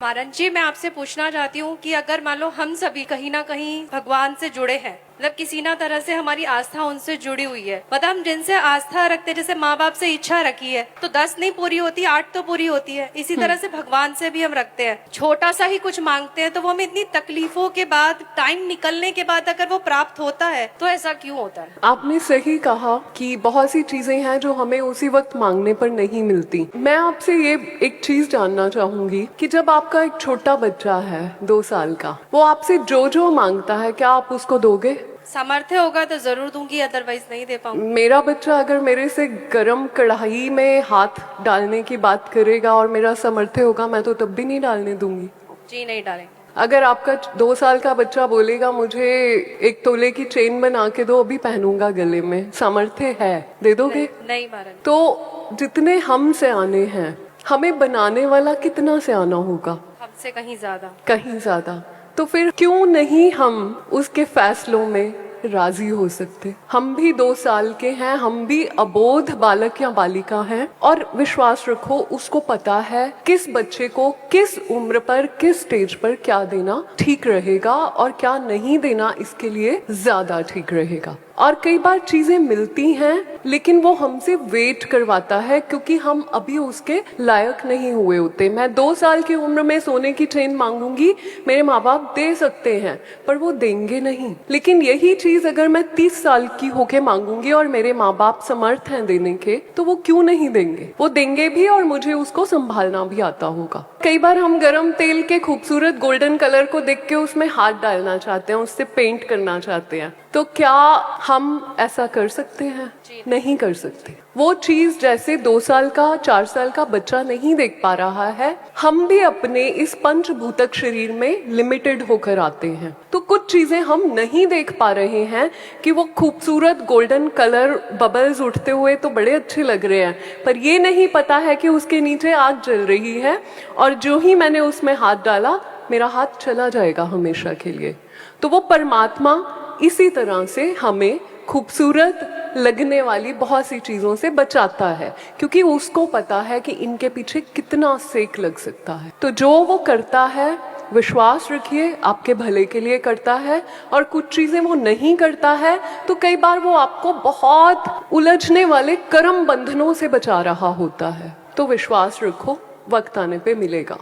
मारन जी, मैं आपसे पूछना चाहती हूँ कि अगर मान लो हम सभी कहीं ना कहीं भगवान से जुड़े हैं, मतलब किसी ना तरह से हमारी आस्था उनसे जुड़ी हुई है, मतलब हम जिनसे आस्था रखते हैं, जैसे माँ बाप से इच्छा रखी है तो 10 नहीं पूरी होती, 8 तो पूरी होती है। इसी तरह से भगवान से भी हम रखते हैं, छोटा सा ही कुछ मांगते हैं तो वो हमें इतनी तकलीफों के बाद, टाइम निकलने के बाद अगर वो प्राप्त होता है तो ऐसा क्यों होता है? आपने सही कहा कि बहुत सी चीजें हैं जो हमें उसी वक्त मांगने पर नहीं मिलती। मैं आपसे ये एक चीज जानना चाहूंगी कि जब आपका एक छोटा बच्चा है 2 साल का, वो आपसे जो जो मांगता है, क्या आप उसको दोगे? सामर्थ्य होगा तो जरूर दूंगी, अदरवाइज नहीं दे पाऊंगी। मेरा बच्चा अगर मेरे से गरम कढ़ाई में हाथ डालने की बात करेगा और मेरा सामर्थ्य होगा, मैं तो तब भी नहीं डालने दूंगी। जी नहीं डालेंगे। अगर आपका 2 साल का बच्चा बोलेगा मुझे 1 तोले की चेन बना के दो, अभी पहनूंगा गले में, सामर्थ्य है, दे दोगे? नहीं मारन। तो जितने हम से आने हैं, हमें बनाने वाला कितना से आना होगा? हमसे कहीं ज्यादा। कहीं ज्यादा। तो फिर क्यों नहीं हम उसके फैसलों में राजी हो सकते? हम भी 2 साल के हैं, हम भी अबोध बालक या बालिका हैं, और विश्वास रखो उसको पता है किस बच्चे को किस उम्र पर किस स्टेज पर क्या देना ठीक रहेगा और क्या नहीं देना इसके लिए ज्यादा ठीक रहेगा। और कई बार चीजें मिलती हैं लेकिन वो हमसे वेट करवाता है क्योंकि हम अभी उसके लायक नहीं हुए होते। मैं 2 साल की उम्र में सोने की चेन मांगूंगी, मेरे माँ बाप दे सकते हैं पर वो देंगे नहीं। लेकिन यही चीज अगर मैं 30 साल की होके मांगूंगी और मेरे माँ बाप समर्थ हैं देने के, तो वो क्यों नहीं देंगे? वो देंगे भी और मुझे उसको संभालना भी आता होगा। कई बार हम गरम तेल के खूबसूरत गोल्डन कलर को देख के उसमें हाथ डालना चाहते हैं, उससे पेंट करना चाहते हैं, तो क्या हम ऐसा कर सकते हैं? नहीं कर सकते। वो चीज जैसे 2 साल का 4 साल का बच्चा नहीं देख पा रहा है, हम भी अपने इस पंचभूतक शरीर में लिमिटेड होकर आते हैं। तो कुछ चीजें हम नहीं देख पा रहे हैं कि वो खूबसूरत गोल्डन कलर बबल्स उठते हुए तो बड़े अच्छे लग रहे हैं, पर ये नहीं पता है कि उसके नीचे आग जल रही है और जो ही मैंने उसमें हाथ डाला मेरा हाथ चला जाएगा हमेशा के लिए। तो वो परमात्मा इसी तरह से हमें खूबसूरत लगने वाली बहुत सी चीजों से बचाता है, क्योंकि उसको पता है कि इनके पीछे कितना सेक लग सकता है। तो जो वो करता है, विश्वास रखिए आपके भले के लिए करता है, और कुछ चीजें वो नहीं करता है तो कई बार वो आपको बहुत उलझने वाले कर्म बंधनों से बचा रहा होता है। तो विश्वास रखो, वक्त आने पे मिलेगा।